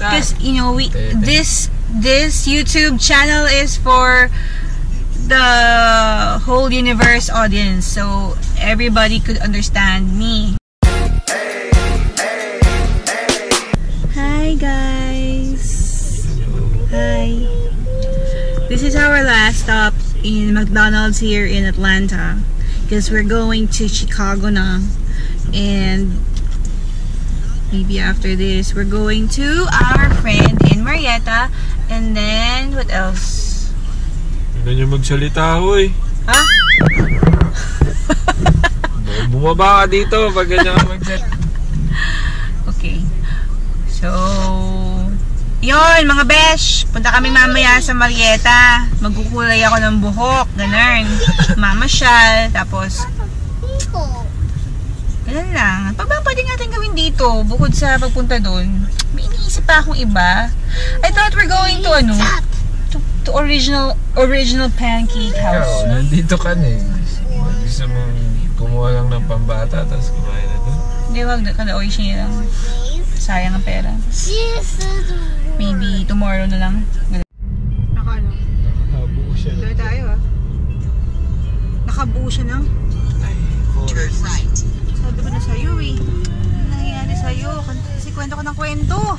Because you know this YouTube channel is for the whole universe audience, so everybody could understand me. Hi guys. Hi. This is our last stop in McDonald's here in Atlanta because we're going to Chicago now, and maybe after this we're going to our friend in Marietta, and then what else? Hindi nyo magsalita ako eh. Ha? Bumaba ka dito pag ganyan ka magsalita. Okay. So, yun mga besh, punta kami mamaya sa Marietta. Magkukulay ako ng buhok, ganun. Mamasyal, tapos ganun lang. Pa ba pwede natin gawin dito bukod sa pagpunta doon? May iniisip pa akong iba. I thought we're going to to original pancake house. Ikaw, nandito ka na eh. Gusto mong kumuha lang ng pambata tapos kumain na doon? Hindi, wag na kada-oy siya lang. Sayang ang pera. Maybe tomorrow na lang. Naka-ano? Nakabuo siya. Dito tayo ah. Nakabuo siya ng? Turn right. Sabi ko na sa'yo eh. Ano nangyayari sa'yo? Kasi kwento ko ng kwento.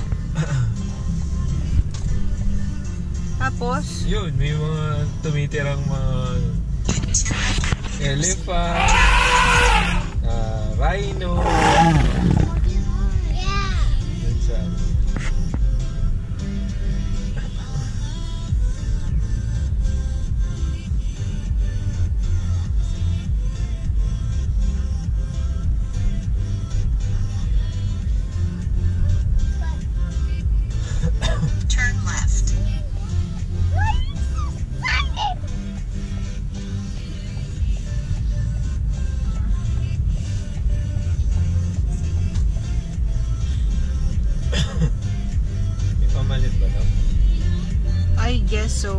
Tapos? Yun, may mga tumitirang mga elephant, rhino. Turn left. May pamalit ba no? I guess so.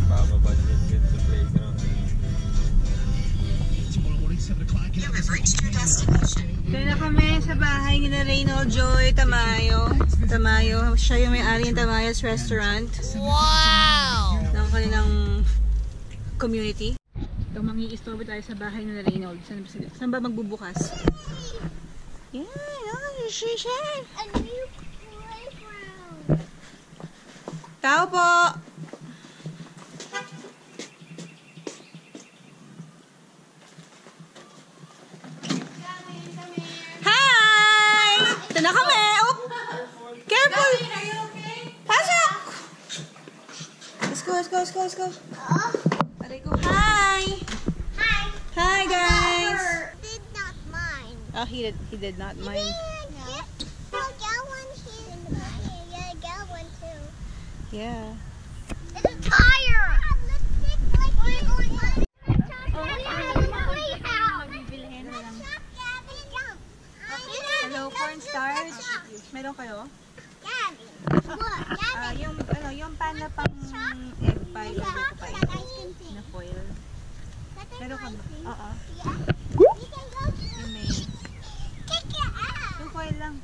Bababadyan din sa playground. You have reached your destination. Doon na kami sa bahay ni Reynold Joy Tamayo. Siya yung may-ari ng Tamayo's Restaurant. Wow! Ng kanilang community. So, mangi-istorbo tayo sa bahay ni Reynold. Saan ba magbubukas? Yan! Oh, shisha! A new playground. Tao po! Hi! Ito na kami! Oh! Careful! Pasok! Let's go. Aray ko. Hi! Hi. Hi guys! Did not mind. Oh, he did not mind. Yeah. I got one here. Yeah, I got one too. Yeah. It's a tire. Hello, cornstarch. Meron kayo? Yung pan na pang egg pie o buko pie na foil. Meron ka ba? Oo. Yung may. Yung foil lang.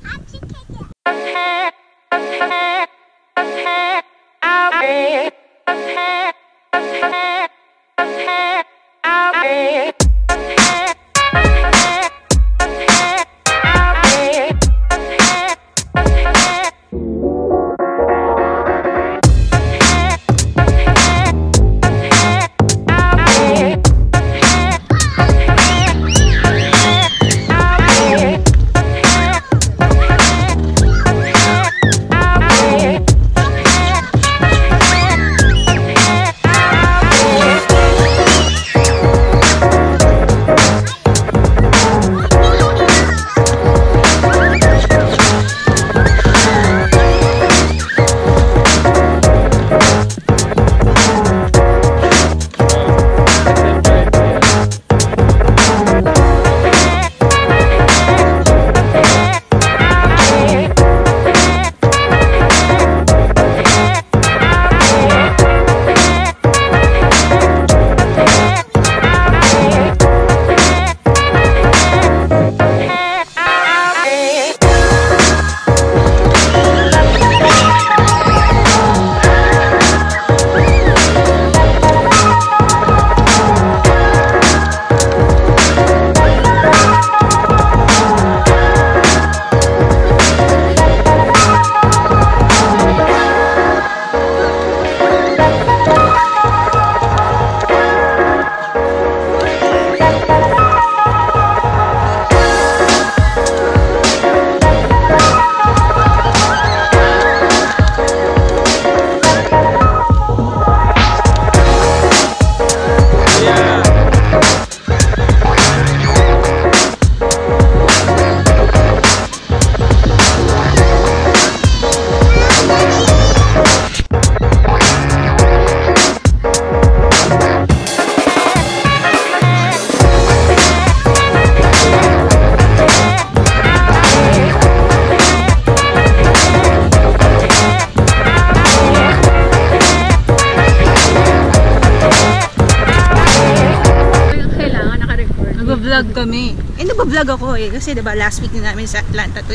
kami. Eh, nagbablog ako eh. Kasi diba last week na namin sa Atlanta to.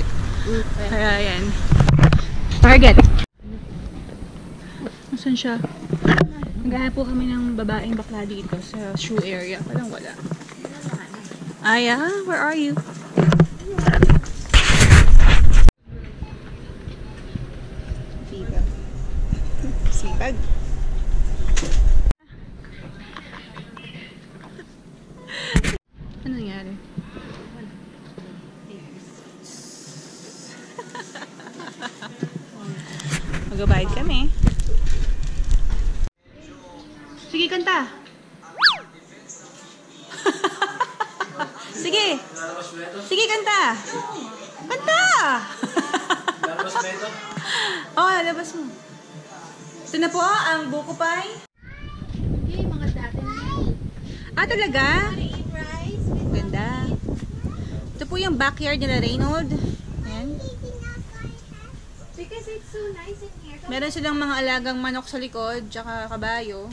Kaya yan. Target. Nasaan siya? Naghahanap po kami ng babaeng bakla dito sa shoe area. Walang wala. Aya, where are you? Sipag. Sipag. Ano nangyari? Magbabayad kami. Sige, kanta. Sige. Sige, kanta. Kanta! Oh, lalabas mo. Ito na po ang buko pie. Ah, talaga? Ganda. Ito po yung backyard nila Reynold. Ayan. Because it's so nice in here. Meron silang mga alagang manok sa likod, tsaka kabayo.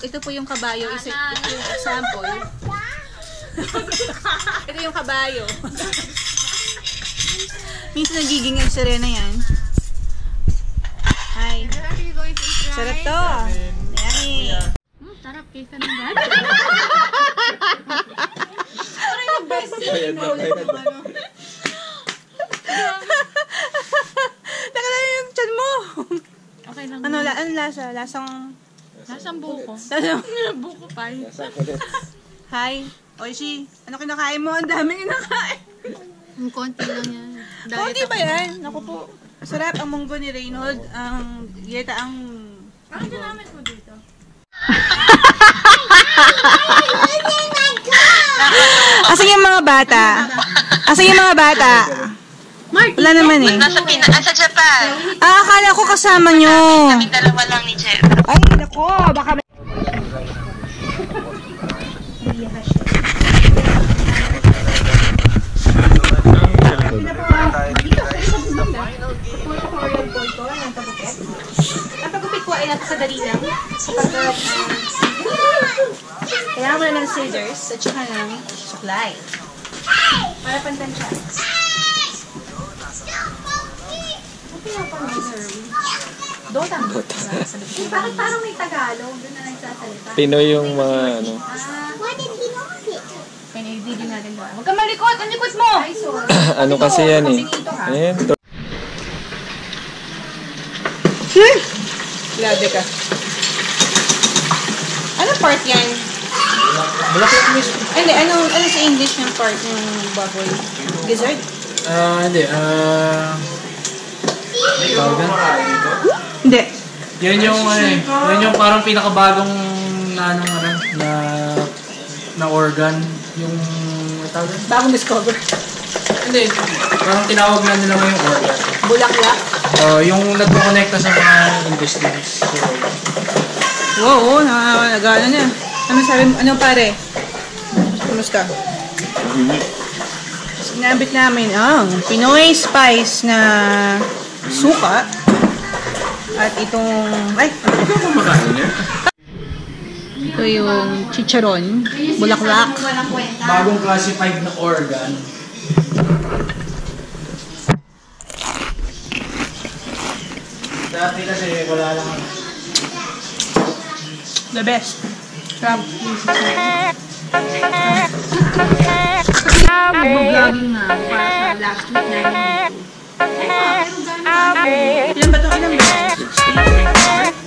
Ito po yung kabayo, ito yung example. Ito yung kabayo. Minsan nagiging ang sirena yan. Hi. Sarap to. Yummy. Sarap kaysa ng dati. Ano yung best thing na ulit ng ano? Nakalala yung chan mo. Okay lang. Ano lasa? Lasang buko. Lasang Buko pa. Hi. Oishi, ano kinakain mo? Ang daming kinakain. Ang konti lang yan. Konti ba yan? Naku po. Sarap ang munggo ni Reynold. Ang dieta ang... Bakit ginamit mo dito? Asan yung mga bata? Asan yung mga bata? Wala naman eh. Nasa Japan. Ah, akala ko kasama nyo. Kami dalawa lang ni Jeff. Ay, nako. Baka may... Napagupit po ay napakadali lang. Kapag kailangan mo na ng scissors at saka ng supply. Para pantansya. Dota. Bakit parang may Tagalog? Doon na nagsasalita. Pinoy yung mga ano. What did he know it? Kaya na-video natin doon. Huwag kang malikot! Ang likot mo! Ay, sorry. Ano kasi yan eh. Ayan. Lade ka. Anong part yan? Bulaklak mismo. Hindi, ano sa English yung part ng baboy? Gizzard? Hindi. Hindi. Yan yung ano eh. Yan yung parang pinakabagong na organ. Yung tawag yun? Bagong discover. Hindi. Parang tinawag na nila yung organ. Bulaklak? Yung nagko-connecta sa mga industries. So, Oo, nagano na. Ano sabi mo? Ano pare? Kumusta? Sinabit namin ang Pinoy spice na suka. At itong... Ay! Ito yung chicharon. Bulaklak. bagong classified na organ. Dati kasi wala lang. The best. Sarap. Mag-vlogging na para sa last week na. Ilan ba ito? Ilan ba? 16?